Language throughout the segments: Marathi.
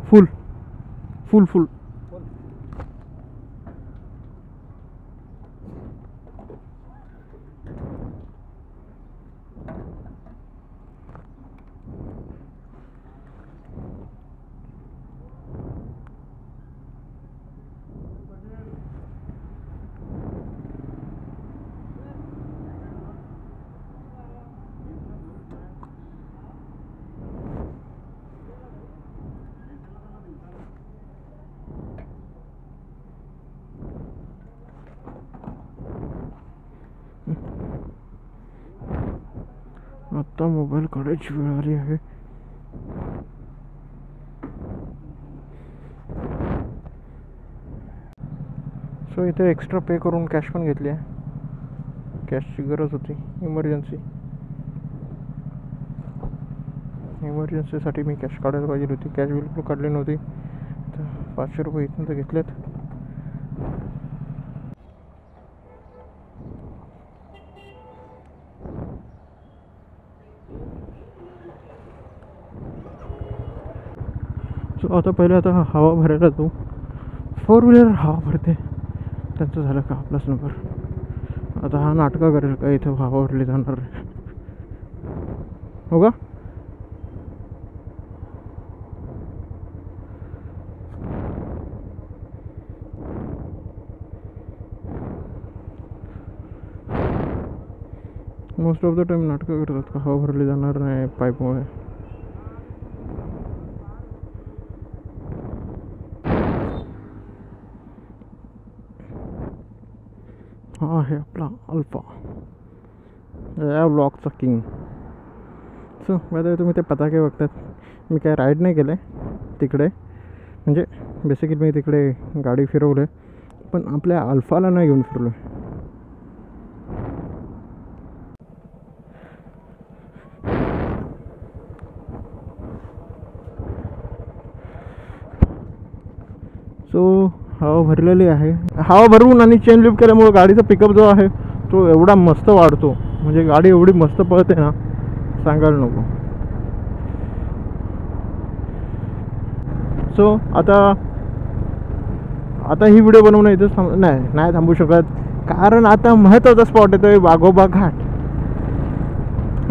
फुल फुल फुल. आता मोबाईल काढायची वेळ आली आहे. सो इथे एक्स्ट्रा पे करून कॅश पण घेतली आहे. कॅशची गरज होती इमर्जन्सीसाठी मी कॅश काढायला पाहिजे होती. कॅश बिलकुल काढली नव्हती. तर 500 रुपये इथून तर घेतलेत. सो आता पहिले हवा भरायला जाऊ. 4 व्हीलर हवा भरते. त्यांचं झालं का आपलाच नंबर. आता हा नाटका करेल का इथं हवा भरली जाणार हो का. मोस्ट ऑफ द टाइम नाटकं करतात का हवा भरली जाणार नाही पाईपमुळे. हा आहे आपला अल्फा या ब्लॉकचा किंग. सो माझ्या तुम्ही ते पताके बघतात. मी काय राईड नाही केलं आहे तिकडे. म्हणजे बेसिकली मी तिकडे गाडी फिरवलं आहे. पण आपल्या अल्फाला नाही घेऊन फिरलो आहे. सो हवा भरलेली आहे. हवा भरवून आणि चेन लूप केल्यामुळे गाडीचा पिकअप जो आहे तो एवढा मस्त वाढतो. म्हणजे गाडी एवढी मस्त पळते ना सांगायला नको. सो आता ही व्हिडिओ बनवणं इथं नाही थांबू शकत. कारण आता महत्त्वाचा स्पॉट येतो आहे वाघोबा घाट.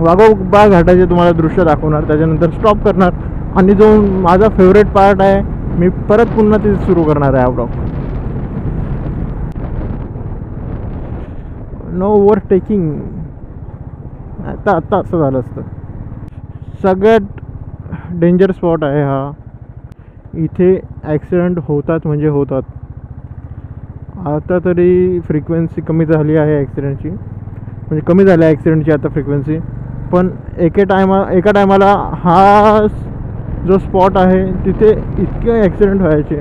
वाघोबा घाटाचे तुम्हाला दृश्य दाखवणार. त्याच्यानंतर स्टॉप करणार. आणि जो माझा फेवरेट पार्ट आहे मी परत पुन्हा ते सुरू करणार आहे हा ब्लॉग. No overtaking. आता असं झालं असतं. सगळ्यात डेंजर स्पॉट आहे हा. इथे ॲक्सिडेंट होतात म्हणजे होतात. आता तरी फ्रिक्वेन्सी कमी झाली आहे ॲक्सिडेंटची. म्हणजे कमी झाली आहे ॲक्सिडेंटची आता फ्रिक्वेन्सी. पण एका टायमाला हा जो स्पॉट आहे तिथे इतके ॲक्सिडेंट व्हायचे.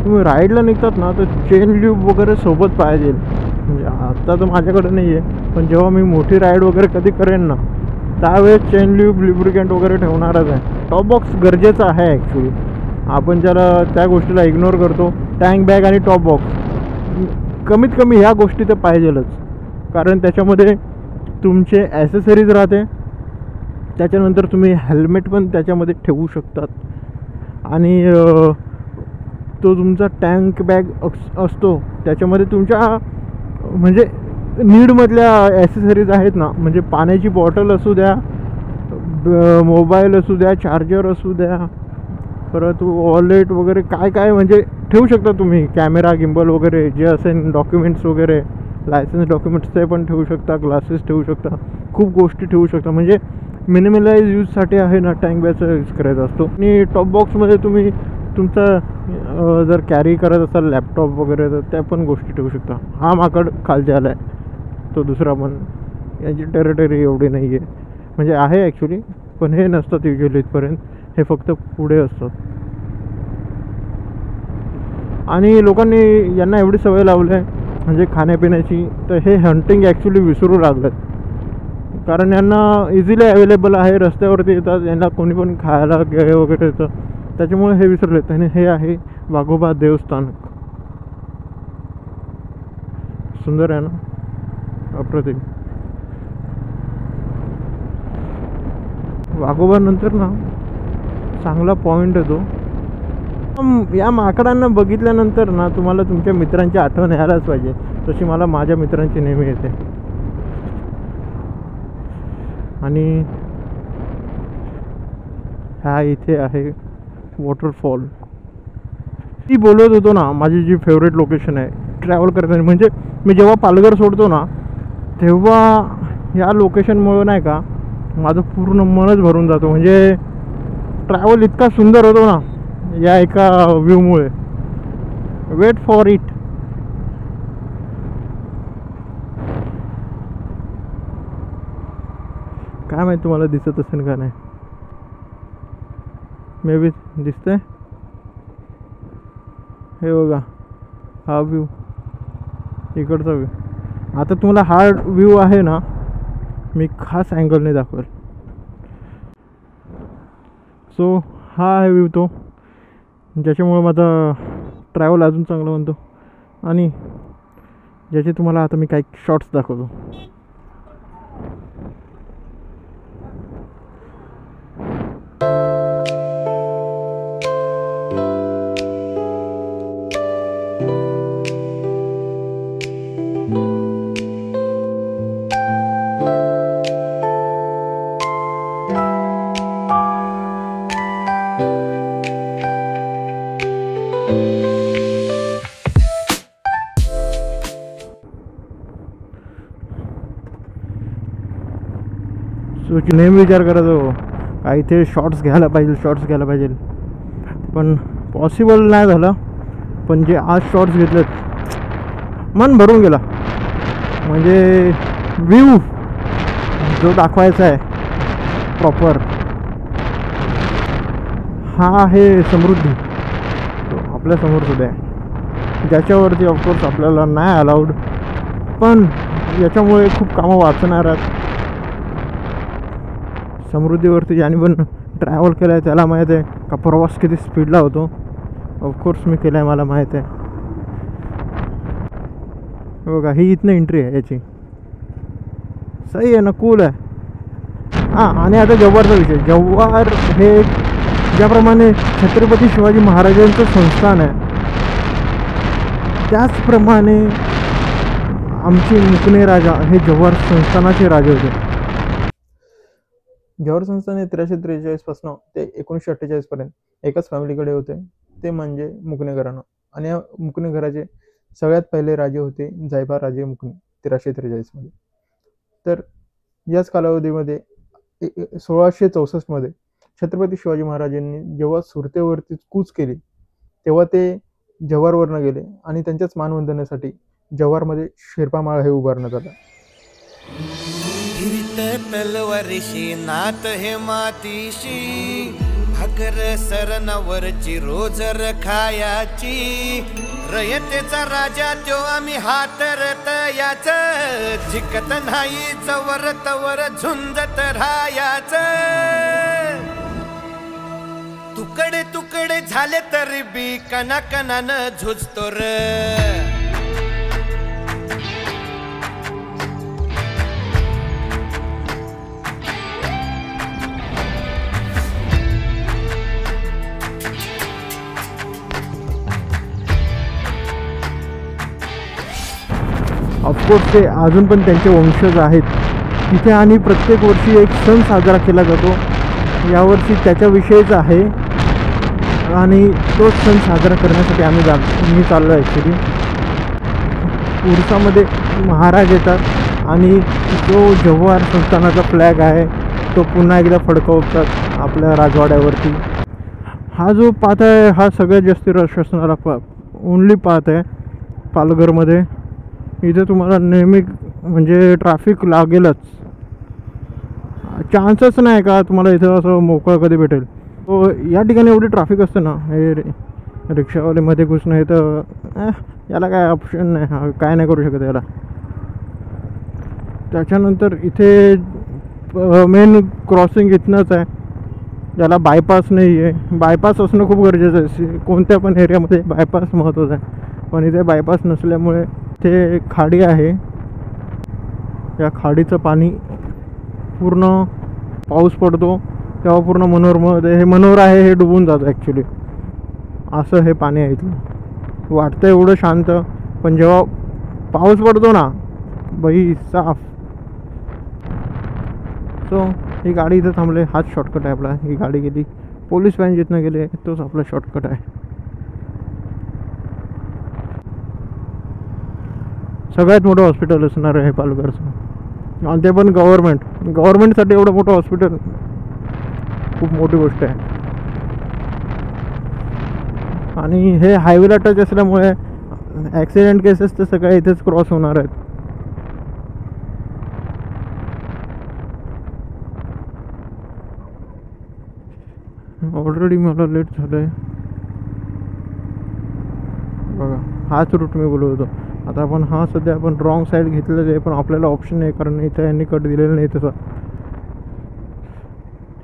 तुम्ही राईडला निघतात ना तर चेन ल्यूब वगैरे सोबत पाहिजे. म्हणजे आता तर माझ्याकडे नाही आहे. पण जेव्हा मी मोठी राईड वगैरे कधी करेन ना त्यावेळेस चेन ल्यूब लिब्रिकंट वगैरे ठेवणारच आहे. टॉप बॉक्स गरजेचा आहे ॲक्च्युली. आपण ज्याला त्या गोष्टीला इग्नोर करतो. टँक बॅग आणि टॉप बॉक्स कमीत कमी ह्या गोष्टी तर पाहिजेलच. कारण त्याच्यामध्ये तुमचे ॲसेसरीज राहते. त्याच्यानंतर तुम्ही हेल्मेट पण त्याच्यामध्ये ठेवू शकतात. आणि तो तुमचा टँक बॅग असतो त्याच्यामध्ये तुमच्या म्हणजे नीडमधल्या ॲसेसरीज आहेत ना. म्हणजे पाण्याची बॉटल असू द्या, मोबाईल असू द्या, चार्जर असू द्या, परत वॉलेट वगैरे काय म्हणजे ठेवू शकता तुम्ही. कॅमेरा गिम्बल वगैरे जे असेल, डॉक्युमेंट्स वगैरे, लायसन्स डॉक्युमेंट्स ते पण ठेवू शकता. ग्लासेस ठेवू शकता. खूप गोष्टी ठेवू शकता. म्हणजे मिनिमलाइज यूजसाठी आहे ना टँक बॅगचा यूज करायचा असतो. आणि टॉप बॉक्समध्ये तुम्ही तुमचा जर कॅरी करत असाल लॅपटॉप वगैरे तर त्या पण गोष्टी ठेवू शकता. हा माकड खालचे आला आहे तो दुसरा पण. याची टेरिटरी एवढी नाही आहे. म्हणजे आहे ॲक्च्युली पण हे नसतात युजली इथपर्यंत. हे फक्त पुढे असतात. आणि लोकांनी यांना एवढी सवय लावली आहे म्हणजे खाण्यापिण्याची तर हे हंटिंग ॲक्च्युली विसरू लागलं. कारण यांना इझिली अवेलेबल आहे. रस्त्यावरती येतात. यांना कोणी पण खायला वगैरे येतं. त्याच्यामुळे हे विसरलेत. आणि हे आहे वाघोबा देवस्थान. सुंदर आहे ना, अप्रतिम. वाघोबा नंतर ना चांगला पॉईंट येतो. या माकडांना बघितल्यानंतर ना तुम्हाला तुमच्या मित्रांची आठवण यायलाच पाहिजे, तशी मला माझ्या मित्रांची नेहमी येते. आणि हा इथे आहे वॉटरफॉल. ती बोलत होतो ना माझी जी फेवरेट लोकेशन आहे ट्रॅव्हल करताना, म्हणजे मी जेव्हा पालघर सोडतो ना तेव्हा या लोकेशनमुळे नाही का माझं पूर्ण मनच भरून जातो. म्हणजे ट्रॅव्हल इतका सुंदर होतो ना या एका व्ह्यूमुळे. Weight for it. काय माहिती तुम्हाला दिसत असेल का नाही, मे बी दिसतंय. हे बघा हा व्ह्यू, इकडचा व्ह्यू. आता तुम्हाला हा व्ह्यू आहे ना मी खास अँगलने दाखवेल. सो हा आहे व्ह्यू तो, ज्याच्यामुळे माझा ट्रॅव्हल अजून चांगला बनतो आणि ज्याचे तुम्हाला आता मी काही शॉर्ट्स दाखवतो. नेहमी विचार करतो का इथे शॉर्ट्स घ्यायला पाहिजे, पण पॉसिबल नाही झालं. पण जे आज शॉर्ट्स घेतलेत मन भरून गेला. म्हणजे व्ह्यू जो दाखवायचा आहे प्रॉपर हा आहे समृद्धी, तो आपल्या समोर सुद्धा आहे, ज्याच्यावरती ऑफकोर्स आपल्याला नाही अलाउड, पण याच्यामुळे खूप कामं वाचणार आहेत. समृद्धीवरती ज्याने पण ट्रॅव्हल केलं आहे त्याला माहीत आहे का प्रवास किती स्पीडला होतो. ऑफकोर्स मी केला आहे, मला माहीत आहे. बघा ही इथनं एंट्री आहे याची, सही आहे ना, कूल आहे. हां, आणि आता जव्हारचा विषय. जव्हार हे ज्याप्रमाणे छत्रपती शिवाजी महाराजांचं संस्थान आहे त्याचप्रमाणे आमचे मुकणे राजा हे जव्हार संस्थानाचे राजे होते. जव्हार संस्थान हे 1343 पासून ते 1948 पर्यंत एकाच फॅमिलीकडे होते, ते म्हणजे मुकणे घराणं. आणि या मुकणे घराचे सगळ्यात पहिले राजे होते जायबा राजे मुकणे 1343 मध्ये. तर याच कालावधीमध्ये 1664 मध्ये छत्रपती शिवाजी महाराजांनी जेव्हा सुरतेवरती कूच केली तेव्हा ते जव्हारवरनं गेले आणि त्यांच्याच मानवंदनेसाठी जव्हारमध्ये शेर्पा माळ हे उभारण्यात आलं. तलवारीशी नात हे मातीशी, भाकर सरणावरची रोजर खायाची, रयतेचा राजा त्यो आम्ही हातरत याच, जिकत नाही जवर तवर झुंजत राहायाच. तुकडे तुकडे झाले तरी बी कणाकणानं झुजतो र. ऑफकोर्स ते अजून पण त्यांचे वंशज आहेत तिथे आणि प्रत्येक वर्षी एक सण साजरा केला जातो. यावर्षी त्याच्याविषयीच आहे आणि तोच सण साजरा करण्यासाठी मी चाललो आहे. ॲक्च्युली उरसामध्ये महाराज येतात आणि जो जव्हार संस्थानाचा फ्लॅग आहे तो पुन्हा एकदा फडकवतात आपल्या राजवाड्यावरती. हा जो पाथ आहे हा सगळ्यात जास्त रश असणारा ओनली पाथ आहे पालघरमध्ये. इथे तुम्हाला नेहमी म्हणजे ट्रॅफिक लागेलच, चान्सच नाही का तुम्हाला इथं असं मोकळं कधी भेटेल. तो या ठिकाणी एवढी ट्रॅफिक असते ना, हे रिक्षावालेमध्ये घुसणं हे तर याला काय ऑप्शन नाही, हा काय नाही करू शकत याला. त्याच्यानंतर इथे मेन क्रॉसिंग इथनंच आहे, ज्याला बायपास नाही आहे. बायपास असणं खूप गरजेचं आहे, कोणत्या पण एरियामध्ये बायपास महत्त्वाचं आहे, पण इथे बायपास नसल्यामुळे इथे खाडी आहे. या खाडीचं पाणी पूर्ण पाऊस पडतो तेव्हा पूर्ण मनोरमध्ये, हे मनोर आहे हे डुबून जातं ॲक्च्युली. असं हे पाणी आहे इथलं. वाटतं एवढं शांत, पण जेव्हा पाऊस पडतो ना बाई साफ. सो ही गाडी इथं थांबले. हाच शॉर्टकट आहे आपला. ही गाडी गेली पोलीस व्हॅन जिथनं गेले तोच आपला शॉर्टकट आहे. सगळ्यात मोठं हॉस्पिटल असणार आहे पालघरचं, आणि ते पण गव्हर्मेंटसाठी एवढं मोठं हॉस्पिटल खूप मोठी गोष्ट आहे. आणि हे हायवेला टच असल्यामुळे ॲक्सिडेंट केसेस तर सगळ्या इथेच क्रॉस होणार आहेत. ऑलरेडी मला लेट झालं आहे बघा. हाच रूट मी बोलत होतो. आता आपण सध्या आपण रॉंग साईड घेतलेलं आहे, पण आपल्याला ऑप्शन नाही, कारण इथं यांनी कट दिलेलं नाही तसा.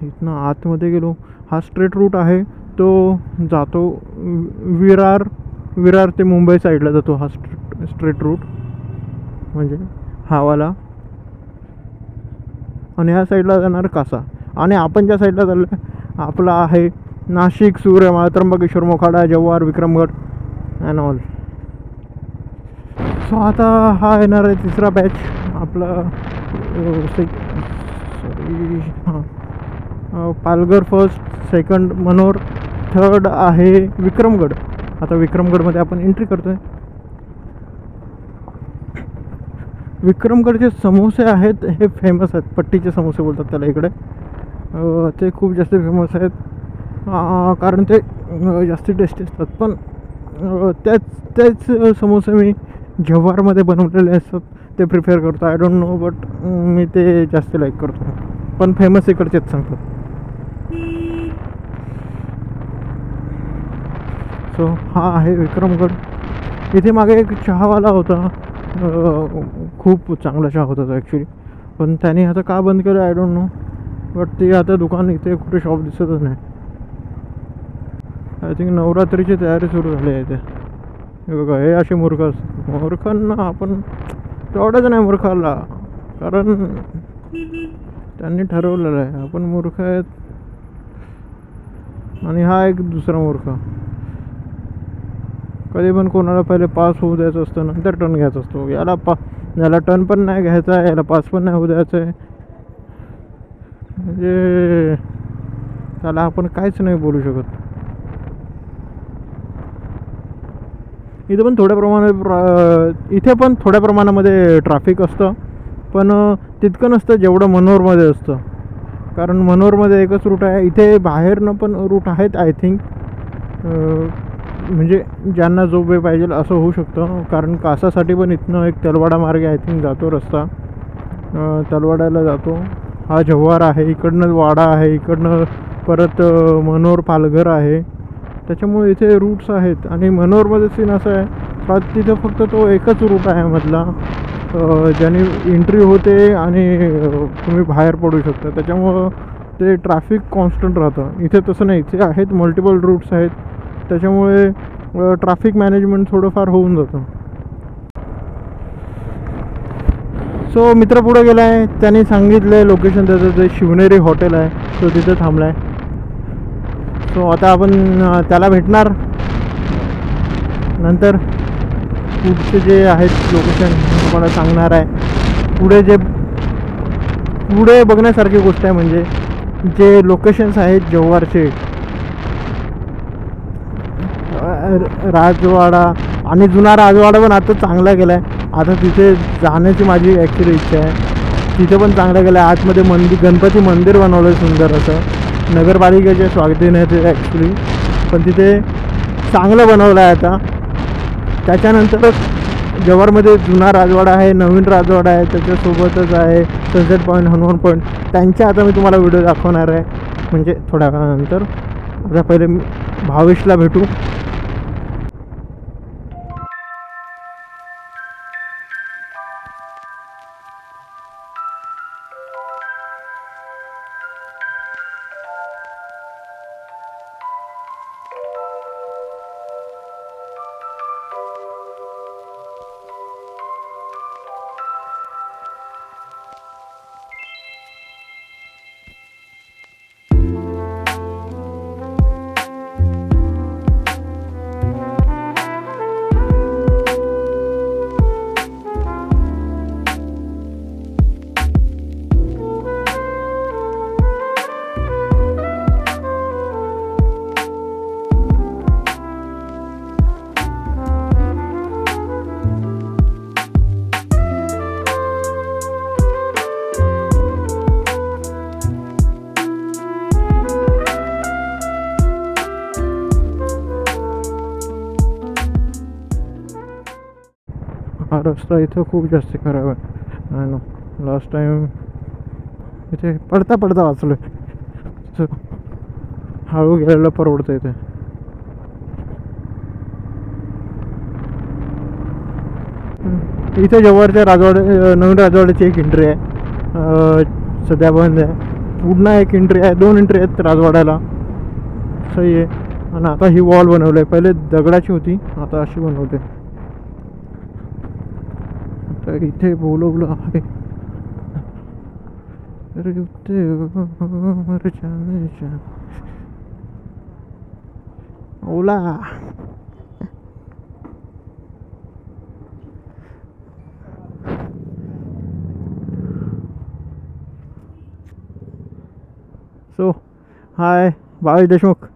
इथनं आतमध्ये गेलो. हा स्ट्रेट रूट आहे, तो जातो विरार ते मुंबई साईडला जातो. हा स्ट्रेट रूट म्हणजे हावाला. आणि ह्या साईडला जाणार कासा. आणि आपण ज्या साईडला चाललो आहे आपला आहे Nashik, Suryamal, Trimbakeshwar, Mokhada, Jawhar, Vikramgad and all. So आता हा येणार आहे तिसरा बॅच आपला. Palghar first, second Manor, third आहे विक्रमगड. आता विक्रमगडमध्ये आपण एंट्री करतोय. विक्रमगडचे समोसे आहेत हे फेमस आहेत. पट्टीचे समोसे बोलतात त्याला इकडे. ते खूप जास्त फेमस आहेत, कारण ते जास्ती टेस्टी असतात. पण तेच समोसे मी जव्हारमध्ये बनवलेले असतात ते प्रिफेअर करतो. आय डोंट नो, बट मी ते जास्त लाईक करतो. पण फेमस इकडचेच सांगतो. सो हा आहे विक्रमगड. इथे मागे एक चहावाला होता, खूप चांगला चहा होता तो ॲक्च्युली, पण त्याने आता का बंद केलं आय डोंट नो. बट ते आता दुकान इथे कुठे शॉप दिसतच नाही. आय थिंक नवरात्रीची तयारी सुरू झाली आहे इथे. हे बघा, हे असे मूर्खांना आपण तेवढंच नाही मूर्खाला, कारण त्यांनी ठरवलेलं आहे आपण मूर्ख आहेत. आणि हा एक दुसरा मूर्ख. कधी पण कोणाला पहिले पास होऊ द्यायचं असतं, नंतर टर्न घ्यायचा असतो. याला टर्न पण नाही घ्यायचा आहे, याला पास पण नाही होऊ द्यायचं आहे. म्हणजे त्याला आपण काहीच नाही बोलू शकत. इथे पण थोड्या प्रमाणामध्ये ट्रॅफिक असतं, पण तितकं नसतं जेवढं मनोरमध्ये असतं. कारण मनोरमध्ये एकच रूट आहे. इथे बाहेरनं पण रूट आहेत आय थिंक, म्हणजे ज्यांना जो वे पाहिजे असं होऊ शकतं. कारण कासासाठी पण इथनं एक तलवाडा मार्गे आय थिंक जातो रस्ता, तलवाड्याला जातो. हा जव्हार आहे, इकडनं वाडा आहे, इकडनं परत मनोर पालघर आहे. त्याच्यामुळे इथे रूट्स आहेत. आणि मनोरमध्ये सीन असं आहे का तिथं फक्त तो एकच रूट आहे मधला, ज्याने एंट्री होते आणि तुम्ही बाहेर पडू शकता. त्याच्यामुळं ते ट्रॅफिक कॉन्स्टंट राहतं. इथे तसं नाही, इथे आहेत मल्टिपल रूट्स आहेत, त्याच्यामुळे ट्रॅफिक मॅनेजमेंट थोडंफार होऊन जातं. सो मित्र पुढे गेला आहे, त्याने सांगितलं आहे लोकेशन त्याचं, जे शिवनेरी हॉटेल आहे तो तिथं थांबला आहे. सो आता आपण त्याला भेटणार. नंतर पुढचे जे आहेत लोकेशन तुम्हाला सांगणार आहे. पुढे बघण्यासारखी गोष्ट आहे म्हणजे जे लोकेशन्स आहेत जव्हारचे, राजवाडा आणि जुना राजवाडा पण आता चांगला गेला आहे. आता तिथे जाण्याची माझी ॲक्च्युली इच्छा आहे. तिथे पण चांगलं गेलं आहे. आतमध्ये गणपती मंदिर बनवलं आहे सुंदर असं. नगरपालिकेच्या स्वागतीने आहे ते ॲक्च्युली, पण तिथे चांगलं बनवलं आहे आता. त्याच्यानंतर जव्हारमध्ये जुना राजवाडा आहे, नवीन राजवाडा आहे, त्याच्यासोबतच आहे सनसेट पॉईंट, हनुमान पॉईंट. त्यांच्या आता मी तुम्हाला व्हिडिओ दाखवणार आहे म्हणजे थोड्या वेळानंतर. आता पहिले भावेशला भेटू. हा रस्ता इथं खूप जास्त खराब आहे. आहे ना, लास्ट टाइम इथे पडता पडता वाचलो. हळू गेलेलं परवडतं इथे. इथे जवळच्या राजवाडे नवीन राजवाड्याची एक एंट्री आहे, सध्या बंद आहे. पुन्हा एक एंट्री आहे, 2 एंट्री आहेत राजवाड्याला. सही आहे. आणि आता ही वॉल बनवली आहे, पहिले दगडाची होती, आता अशी बनवली. आता इथे बोलवलं आहे. ओला सो हाय, भावेश देशमुख.